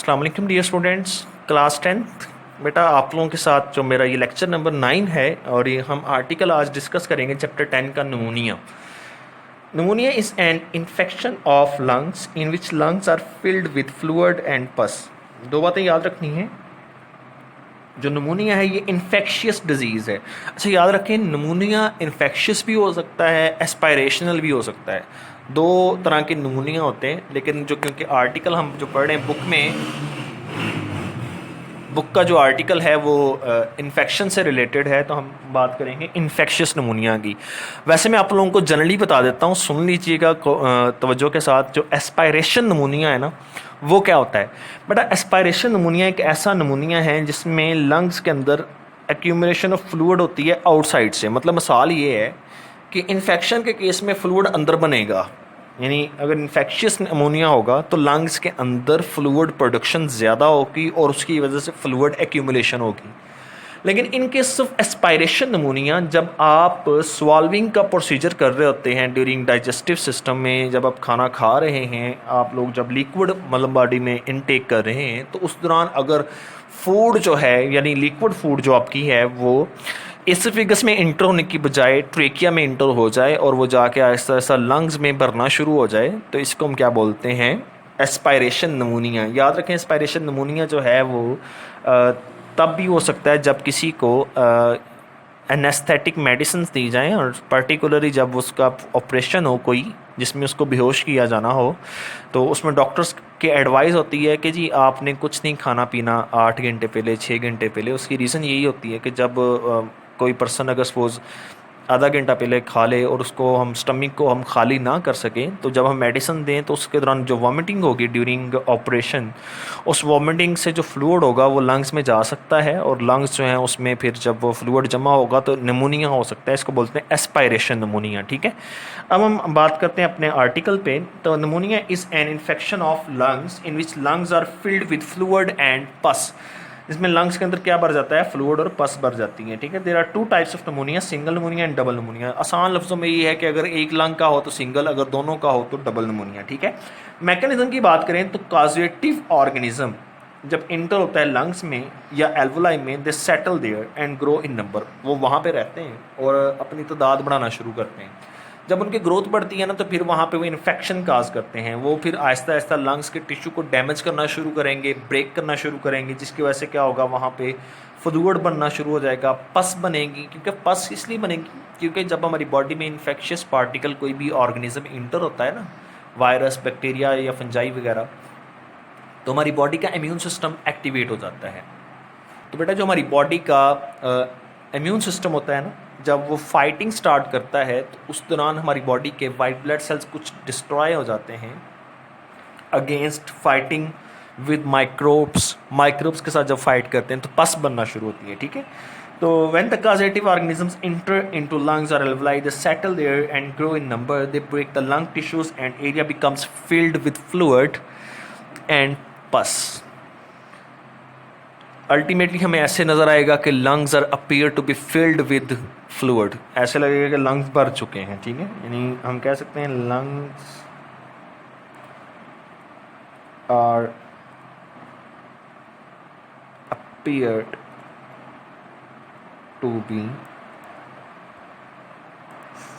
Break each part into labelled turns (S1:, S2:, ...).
S1: अस्सलाम वालेकुम dear students, class 10th। बेटा आप लोगों के साथ जो मेरा ये लेक्चर नंबर 9 है और ये हम आर्टिकल आज डिस्कस करेंगे चैप्टर 10 का pneumonia. Pneumonia is an infection of lungs in which lungs are filled with fluid and pus. दो बातें याद रखनी हैं। जो नमूनिया है ये इन्फेक्शियस डिजीज़ है। अच्छा याद रखें, नमूनिया इन्फेक्शियस भी हो सकता है, एस्पायरेशनल भी हो सकता है। दो तरह के नमूनिया होते हैं, लेकिन जो क्योंकि आर्टिकल हम जो पढ़ रहे हैं बुक का जो आर्टिकल है वो इन्फेक्शन से रिलेटेड है, तो हम बात करेंगे इन्फेक्शियस नमूनिया की। वैसे मैं आप लोगों को जनरली बता देता हूँ, सुन लीजिएगा तवज्जो के साथ। जो एस्पायरेशन नमूनिया है ना, वो क्या होता है बेटा? एस्पायरेशन नमूनिया एक ऐसा नमूनिया है जिसमें लंग्स के अंदर एक्यूमुलेशन ऑफ फ्लूइड होती है आउटसाइड से। मतलब मिसाल ये है कि इन्फेक्शन के केस में फ्लूइड अंदर बनेगा, यानी अगर इन्फेक्शियस नमूनिया होगा तो लंग्स के अंदर फ्लूइड प्रोडक्शन ज़्यादा होगी और उसकी वजह से फ्लूइड एक्यूमुलेशन होगी। लेकिन इन केस ऑफ एस्पायरेशन नमूनिया, जब आप स्वाल्विंग का प्रोसीजर कर रहे होते हैं ड्यूरिंग डाइजेस्टिव सिस्टम में, जब आप खाना खा रहे हैं, आप लोग जब लिक्विड मतलब बॉडी में इनटेक कर रहे हैं, तो उस दौरान अगर फूड जो है यानी लिक्विड फूड जो आपकी है वो एसोफेगस में इंटर होने की बजाय ट्रेकिया में इंटर हो जाए और वो जाके आहिस्ता आहिस्ता लंग्स में भरना शुरू हो जाए, तो इसको हम क्या बोलते हैं? एस्पायरेशन नमूनिया। याद रखें, एस्पायरेशन नमूनिया जो है वो तब भी हो सकता है जब किसी को एनेस्थेटिक मेडिसिन दी जाएं, और पर्टिकुलरली जब उसका ऑपरेशन हो कोई जिसमें उसको बेहोश किया जाना हो, तो उसमें डॉक्टर्स की एडवाइस होती है कि जी आपने कुछ नहीं खाना पीना 8 घंटे पहले, 6 घंटे पहले। उसकी रीज़न यही होती है कि जब कोई पर्सन अगर सपोज़ आधा घंटा पहले खा ले और उसको हम स्टमक को हम खाली ना कर सकें, तो जब हम मेडिसिन दें तो उसके दौरान जो वॉमिटिंग होगी ड्यूरिंग ऑपरेशन, उस वॉमिटिंग से जो फ्लूइड होगा वो लंग्स में जा सकता है, और लंग्स जो हैं उसमें फिर जब वो फ्लूइड जमा होगा तो निमोनिया हो सकता है। इसको बोलते हैं एस्पायरेशन निमोनिया। ठीक है, अब हम बात करते हैं अपने आर्टिकल पे। तो pneumonia is an infection of lungs in which lungs are filled with fluid and pus. इसमें लंग्स के अंदर क्या भर जाता है? फ्लूइड और पस भर जाती है। ठीक है, there are 2 types of pneumonia, single pneumonia and double pneumonia. आसान लफ्ज़ों में ये है कि अगर एक लंग का हो तो सिंगल, अगर दोनों का हो तो डबल नमोनिया। ठीक है, मैकेनिज्म की बात करें तो कॉजेटिव ऑर्गेनिज्म जब इंटर होता है लंग्स में या एल्वोलाई में, they settle there and grow in number. वो वहाँ पे रहते हैं और अपनी तादाद बढ़ाना शुरू करते हैं। जब उनकी ग्रोथ बढ़ती है ना, तो फिर वहाँ पे वो इन्फेक्शन काज करते हैं। वो फिर आहिस्ता आहिस्ता लंग्स के टिश्यू को डैमेज करना शुरू करेंगे, ब्रेक करना शुरू करेंगे, जिसकी वजह से क्या होगा, वहाँ पे फ्लूइड बनना शुरू हो जाएगा, पस बनेगी। क्योंकि पस इसलिए बनेगी क्योंकि जब हमारी बॉडी में इन्फेक्शियस पार्टिकल कोई भी ऑर्गेनिज्म इंटर होता है ना, वायरस, बैक्टीरिया या फंजाई वगैरह, तो हमारी बॉडी का इम्यून सिस्टम एक्टिवेट हो जाता है। तो बेटा जो हमारी बॉडी का इम्यून सिस्टम होता है ना, जब वो फाइटिंग स्टार्ट करता है तो उस दौरान हमारी बॉडी के वाइट ब्लड सेल्स कुछ डिस्ट्रॉय हो जाते हैं अगेंस्ट फाइटिंग विद माइक्रोब्स के साथ जब फाइट करते हैं तो पस बनना शुरू होती है। ठीक है, तो when the causative organisms enter into lungs और alveoli, they settle there and grow in number, they break the lung tissues and area becomes filled with fluid and pus. Ultimately हमें ऐसे नज़र आएगा कि lungs are appear to be filled with fluid. ऐसे लगेगा कि lungs भर चुके हैं। ठीक है, यानी हम कह सकते हैं lungs are appeared to be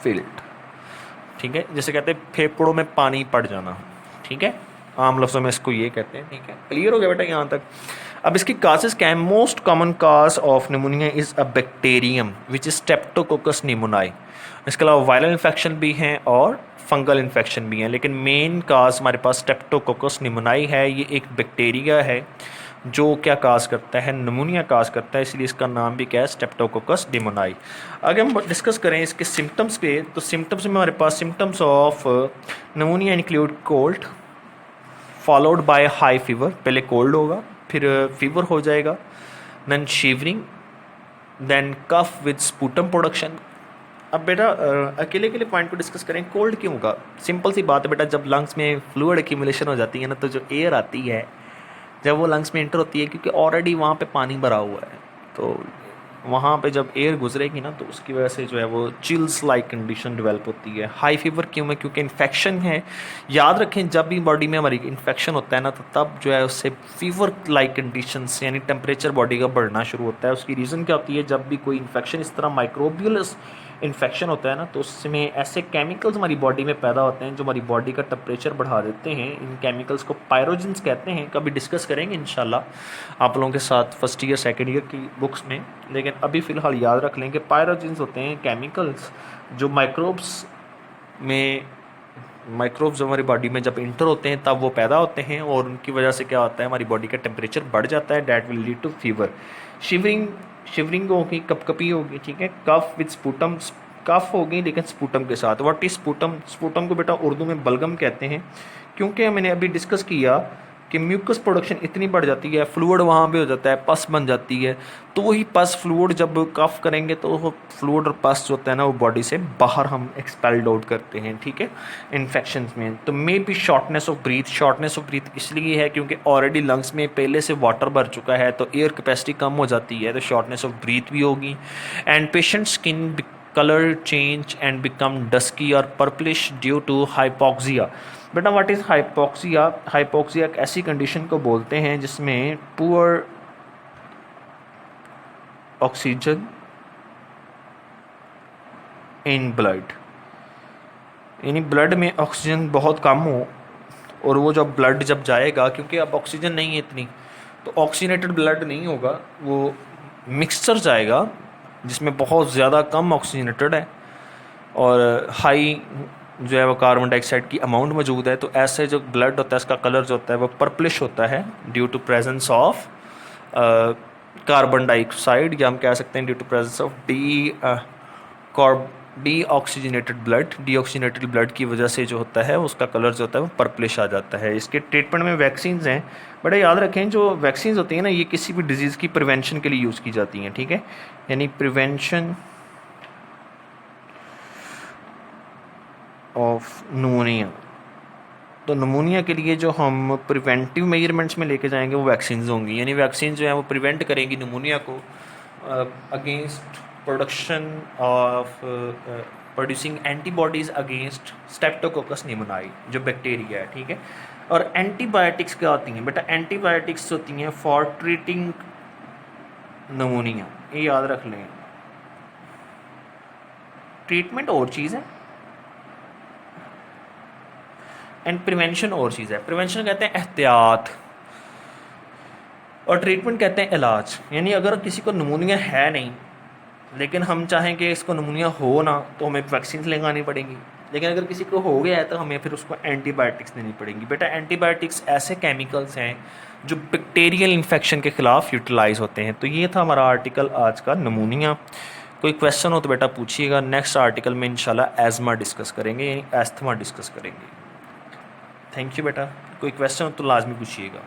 S1: filled. ठीक है, जैसे कहते हैं फेफड़ों में पानी पड़ जाना। ठीक है, आम लफ्ज़ों में इसको ये कहते हैं। ठीक है, क्लियर हो गया बेटा यहाँ तक? अब इसकी काजेस क्या है? Most common cause of pneumonia is a bacterium which is streptococcus pneumoniae. इसके अलावा वायरल इन्फेक्शन भी हैं और फंगल इन्फेक्शन भी हैं, लेकिन मेन काज हमारे पास स्ट्रेप्टोकोकस निमोनाई है। ये एक बैक्टीरिया है जो क्या काज करता है? निमोनिया काज करता है, इसलिए इसका नाम भी क्या है? स्ट्रेप्टोकोकस निमोनाई। अगर हम डिस्कस करें इसके सिम्टम्स पे, तो सिम्टम्स में हमारे पास symptoms of pneumonia include cold followed by high fever. पहले कोल्ड होगा, फिर फीवर हो जाएगा, then shivering, then cough with sputum production. अब बेटा अकेले अकेले पॉइंट को डिस्कस करें। कोल्ड क्यों होगा? सिंपल सी बात है बेटा, जब लंग्स में फ्लूइड एक्यूमुलेशन हो जाती है ना, तो जो एयर आती है जब वो लंग्स में इंटर होती है, क्योंकि ऑलरेडी वहाँ पे पानी भरा हुआ है, तो वहाँ पे जब एयर गुजरेगी ना तो उसकी वजह से जो है वो चिल्स लाइक कंडीशन डेवलप होती है। हाई फीवर क्यों है? क्योंकि इन्फेक्शन है। याद रखें, जब भी बॉडी में हमारी इन्फेक्शन होता है ना तो तब जो है उससे फीवर लाइक कंडीशंस यानी टेम्परेचर बॉडी का बढ़ना शुरू होता है। उसकी रीज़न क्या होती है? जब भी कोई इन्फेक्शन इस तरह माइक्रोबियल इन्फेक्शन होता है ना तो उसमें ऐसे केमिकल्स हमारी बॉडी में पैदा होते हैं जो हमारी बॉडी का टेम्परेचर बढ़ा देते हैं। इन केमिकल्स को पायरोजेंस कहते हैं। कभी डिस्कस करेंगे इंशाल्लाह आप लोगों के साथ फर्स्ट ईयर सेकेंड ईयर की बुक्स में, लेकिन अभी फ़िलहाल याद रख लें कि पायरोजेंस होते हैं केमिकल्स जो माइक्रोब्स जो हमारी बॉडी में जब इंटर होते हैं तब वो पैदा होते हैं और उनकी वजह से क्या होता है, हमारी बॉडी का टेम्परेचर बढ़ जाता है। That will lead to fever. Shivering होगी, कपकपी होगी, ठीक है। कफ विद स्पूटम, कफ होगी लेकिन स्पूटम के साथ। What is sputum? स्पूटम को बेटा उर्दू में बलगम कहते हैं, क्योंकि मैंने अभी डिस्कस किया कि म्यूकस प्रोडक्शन इतनी बढ़ जाती है, फ्लूइड वहाँ पे हो जाता है, पस बन जाती है। तो वही पस फ्लूइड जब कफ करेंगे तो वो फ्लूइड और पस जो होता है ना वो बॉडी से बाहर हम एक्सपेल्ड आउट करते हैं, ठीक है, इन्फेक्शन में। तो may be shortness of breath. Shortness of breath इसलिए है क्योंकि ऑलरेडी लंग्स में पहले से वाटर भर चुका है तो एयर कैपेसिटी कम हो जाती है, तो शॉर्टनेस ऑफ ब्रीथ भी होगी। And patient skin colour change and become dusky और पर्पलिश ड्यू टू हाइपोक्सिया। बेटा व्हाट इज़ हाइपोक्सिया? हाइपोक्सिया एक ऐसी कंडीशन को बोलते हैं जिसमें पुअर ऑक्सीजन इन ब्लड, यानी ब्लड में ऑक्सीजन बहुत कम हो और वो जब ब्लड जब जाएगा, क्योंकि अब ऑक्सीजन नहीं है इतनी, तो ऑक्सीनेटेड ब्लड नहीं होगा, वो मिक्सचर जाएगा जिसमें बहुत ज़्यादा कम ऑक्सीजनेटेड है और हाई जो है वो कार्बन डाइऑक्साइड की अमाउंट मौजूद है। तो ऐसे जो ब्लड होता है उसका कलर जो होता है वो पर्पलिश होता है due to presence of carbon dioxide, या हम कह सकते हैं due to presence of deoxygenated blood की वजह से जो होता है उसका कलर जो होता है वो पर्पलिश आ जाता है। इसके ट्रीटमेंट में वैक्सीन्स हैं। बड़ा याद रखें, जो वैक्सीन्स होती हैं ना ये किसी भी डिजीज़ की प्रिवेंशन के लिए यूज़ की जाती हैं, ठीक है, यानी प्रिवेंशन ऑफ नमूनिया। तो नमूनिया के लिए जो हम प्रिवेंटिव मेजरमेंट्स में लेके जाएंगे वो वैक्सीन्स होंगी, यानी वैक्सीन जो है वो प्रिवेंट करेंगी नमूनिया को against production of producing antibodies against Streptococcus निमोनियाई जो बैक्टीरिया है, ठीक है। और एंटीबायोटिक्स क्या होती हैं? बेटा एंटीबायोटिक्स होती हैं फॉर ट्रीटिंग नमूनिया, ये याद रख लें। ट्रीटमेंट और चीज़ है एंड प्रिवेंशन और चीज़ है। प्रिवेंशन कहते हैं एहतियात और ट्रीटमेंट कहते हैं इलाज। यानी अगर किसी को नमूनिया है नहीं लेकिन हम चाहें कि इसको नमूनिया हो ना तो हमें वैक्सीन लगानी पड़ेंगी, लेकिन अगर किसी को हो गया है तो हमें फिर उसको एंटीबायोटिक्स देनी पड़ेंगी। बेटा एंटीबायोटिक्स ऐसे केमिकल्स हैं जो बैक्टीरियल इन्फेक्शन के ख़िलाफ़ यूटिलाइज होते हैं। तो ये था हमारा आर्टिकल आज का, नमूनिया। कोई क्वेश्चन हो तो बेटा पूछिएगा। नेक्स्ट आर्टिकल में इंशाल्लाह एज़मा डिस्कस करेंगे, यानी एस्थमा डिस्कस करेंगे। थैंक यू बेटा। कोई क्वेश्चन हो तो लाजमी पूछिएगा।